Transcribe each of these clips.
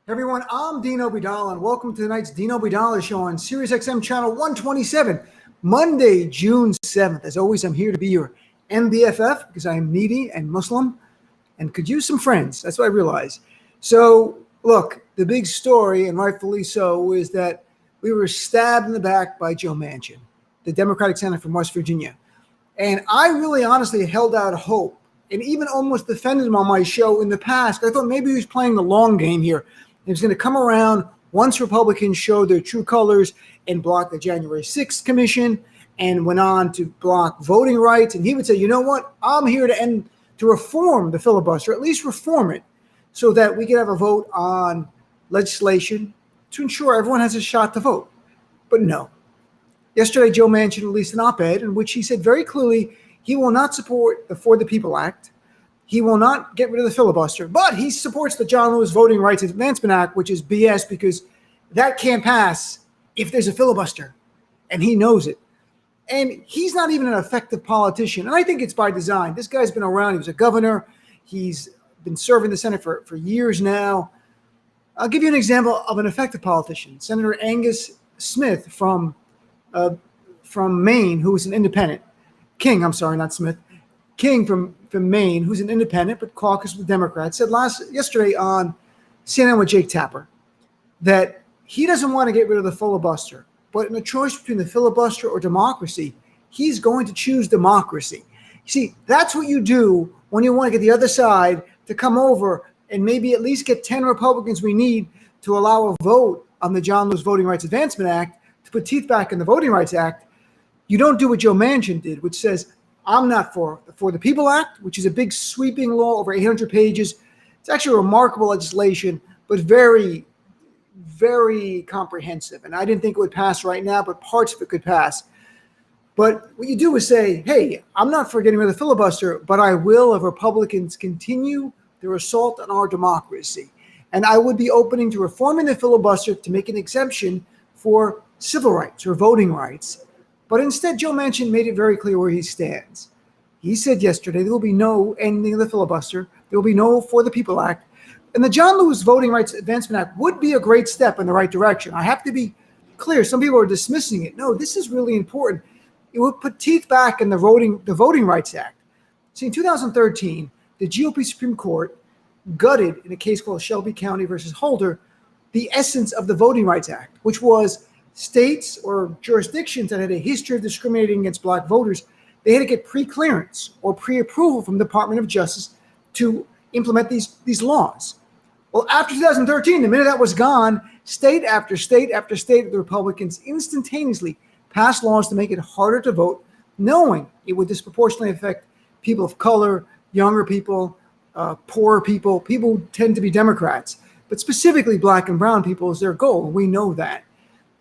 Everyone, I'm Dino Bidala, and welcome to tonight's Dino Bidala Show on SiriusXM Channel 127, Monday, June 7th. As always, I'm here to be your MBFF because I am needy and Muslim and could use some friends. That's what I realize. So, look, the big story, and rightfully so, is that we were stabbed in the back by Joe Manchin, the Democratic senator from West Virginia. And I really honestly held out hope and even almost defended him on my show in the past. I thought maybe he was playing the long game here. He was going to come around once Republicans showed their true colors and blocked the January 6th commission and went on to block voting rights. And he would say, you know what? I'm here to reform the filibuster, at least reform it so that we can have a vote on legislation to ensure everyone has a shot to vote. But no. Yesterday, Joe Manchin released an op-ed in which he said very clearly he will not support the For the People Act. He will not get rid of the filibuster, but he supports the John Lewis Voting Rights Advancement Act, which is BS because that can't pass if there's a filibuster, and he knows it. And he's not even an effective politician, and I think it's by design. This guy's been around. He was a governor. He's been serving the Senate for years now. I'll give you an example of an effective politician, Senator Angus Smith from Maine, who is an independent. King, I'm sorry, not Smith. King from Maine, who's an independent but caucused with Democrats, said yesterday on CNN with Jake Tapper that he doesn't want to get rid of the filibuster, but in a choice between the filibuster or democracy, he's going to choose democracy. You see, that's what you do when you want to get the other side to come over and maybe at least get 10 Republicans we need to allow a vote on the John Lewis Voting Rights Advancement Act, to put teeth back in the Voting Rights Act. You don't do what Joe Manchin did, which says, I'm not for the People Act, which is a big sweeping law over 800 pages. It's actually remarkable legislation, but very, very comprehensive. And I didn't think it would pass right now, but parts of it could pass. But what you do is say, hey, I'm not for getting rid of the filibuster, but I will if Republicans continue their assault on our democracy. And I would be opening to reforming the filibuster to make an exemption for civil rights or voting rights. But instead, Joe Manchin made it very clear where he stands. He said yesterday there will be no ending of the filibuster. There will be no For the People Act. And the John Lewis Voting Rights Advancement Act would be a great step in the right direction. I have to be clear. Some people are dismissing it. No, this is really important. It would put teeth back in the Voting Rights Act. See, in 2013, the GOP Supreme Court gutted in a case called Shelby County versus Holder the essence of the Voting Rights Act, which was states or jurisdictions that had a history of discriminating against black voters, they had to get pre-clearance or pre-approval from the Department of Justice to implement these laws. Well, after 2013, the minute that was gone, state after state after state of the Republicans instantaneously passed laws to make it harder to vote, knowing it would disproportionately affect people of color, younger people, poorer people, people who tend to be Democrats, but specifically black and brown people is their goal, and we know that.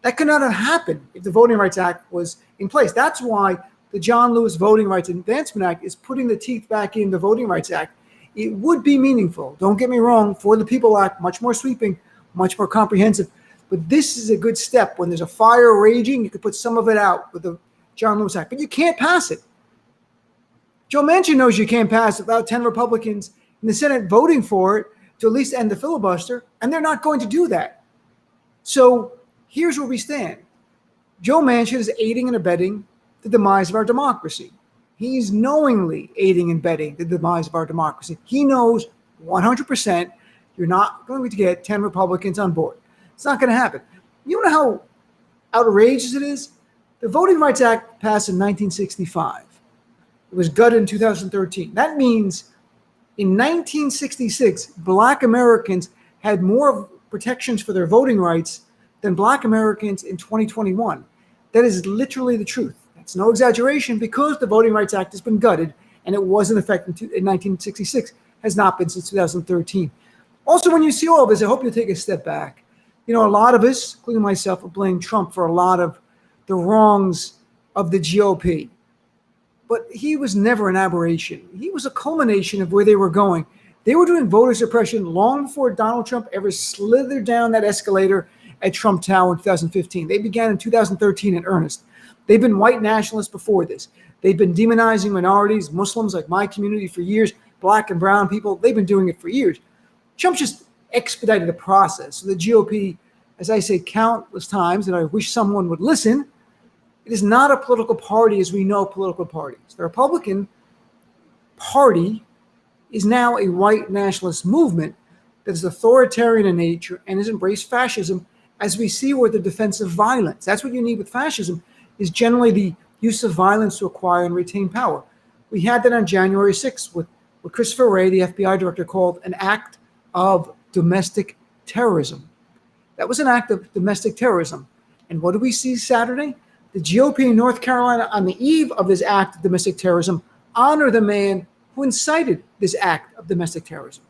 That could not have happened if the Voting Rights Act was in place. That's why the John Lewis Voting Rights Advancement Act is putting the teeth back in the Voting Rights Act. It would be meaningful. Don't get me wrong. For the People Act, much more sweeping, much more comprehensive. But this is a good step. When there's a fire raging, you could put some of it out with the John Lewis Act. But you can't pass it. Joe Manchin knows you can't pass it without 10 Republicans in the Senate voting for it to at least end the filibuster, and they're not going to do that. So here's where we stand. Joe Manchin is aiding and abetting the demise of our democracy. He's knowingly aiding and abetting the demise of our democracy. He knows 100% you're not going to get 10 Republicans on board. It's not going to happen. You know how outrageous it is? The Voting Rights Act passed in 1965. It was gutted in 2013. That means in 1966, black Americans had more protections for their voting rights than black Americans in 2021. That is literally the truth. That's no exaggeration because the Voting Rights Act has been gutted and it was in effect in 1966, has not been since 2013. Also, when you see all of this, I hope you'll take a step back. You know, a lot of us, including myself, are blaming Trump for a lot of the wrongs of the GOP. But he was never an aberration. He was a culmination of where they were going. They were doing voter suppression long before Donald Trump ever slithered down that escalator at Trump Tower in 2015. They began in 2013 in earnest. They've been white nationalists before this. They've been demonizing minorities, Muslims like my community for years, black and brown people. They've been doing it for years. Trump just expedited the process. So the GOP, as I say countless times, and I wish someone would listen, it is not a political party as we know political parties. The Republican Party is now a white nationalist movement that is authoritarian in nature and has embraced fascism, as we see with the defense of violence. That's what you need with fascism, is generally the use of violence to acquire and retain power. We had that on January 6th with what Christopher Wray, the FBI director, called an act of domestic terrorism. That was an act of domestic terrorism. And what do we see Saturday? The GOP in North Carolina, on the eve of this act of domestic terrorism, honor the man who incited this act of domestic terrorism.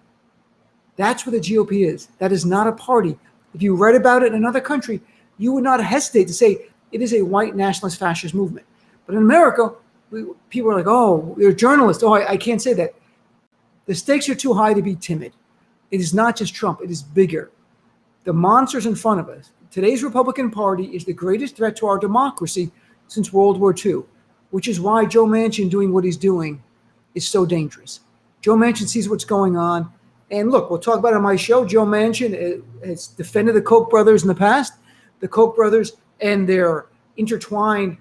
That's what the GOP is. That is not a party. If you read about it in another country, you would not hesitate to say it is a white nationalist fascist movement. But in America, people are like, oh, you're a journalist. Oh, I can't say that. The stakes are too high to be timid. It is not just Trump. It is bigger. The monster's in front of us. Today's Republican Party is the greatest threat to our democracy since World War II, which is why Joe Manchin doing what he's doing is so dangerous. Joe Manchin sees what's going on. And look, we'll talk about it on my show. Joe Manchin has defended the Koch brothers in the past. The Koch brothers and their intertwined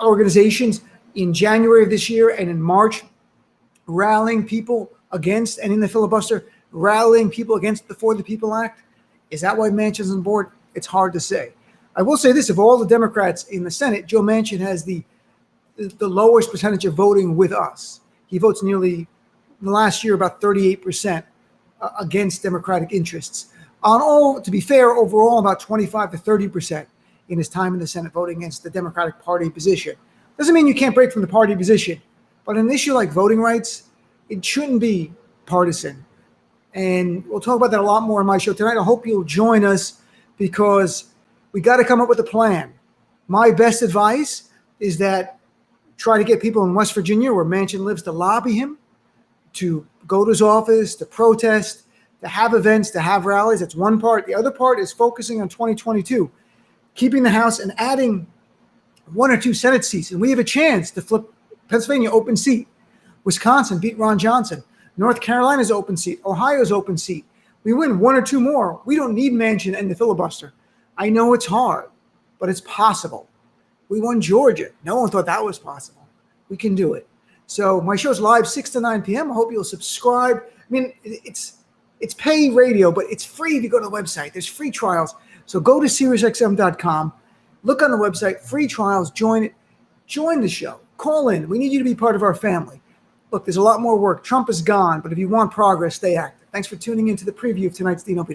organizations in January of this year and in March, rallying people against, and in the filibuster, rallying people against the For the People Act. Is that why Manchin's on board? It's hard to say. I will say this, of all the Democrats in the Senate, Joe Manchin has the lowest percentage of voting with us. He votes nearly, in the last year, about 38% against Democratic interests. To be fair, overall, about 25 to 30% in his time in the Senate voting against the Democratic Party position. Doesn't mean you can't break from the party position, but an issue like voting rights, it shouldn't be partisan. And we'll talk about that a lot more on my show tonight. I hope you'll join us because we got to come up with a plan. My best advice is that try to get people in West Virginia, where Manchin lives, to lobby him, to go to his office, to protest, to have events, to have rallies. That's one part. The other part is focusing on 2022, keeping the House and adding 1 or 2 Senate seats. And we have a chance to flip Pennsylvania open seat. Wisconsin beat Ron Johnson. North Carolina's open seat. Ohio's open seat. We win 1 or 2 more. We don't need Manchin and the filibuster. I know it's hard, but it's possible. We won Georgia. No one thought that was possible. We can do it. So my show's live 6 to 9 p.m. I hope you'll subscribe. I mean, it's pay radio, but it's free if you go to the website. There's free trials. So go to SiriusXM.com. Look on the website, free trials, join it. Join the show. Call in. We need you to be part of our family. Look, there's a lot more work. Trump is gone, but if you want progress, stay active. Thanks for tuning in to the preview of tonight's Dino P.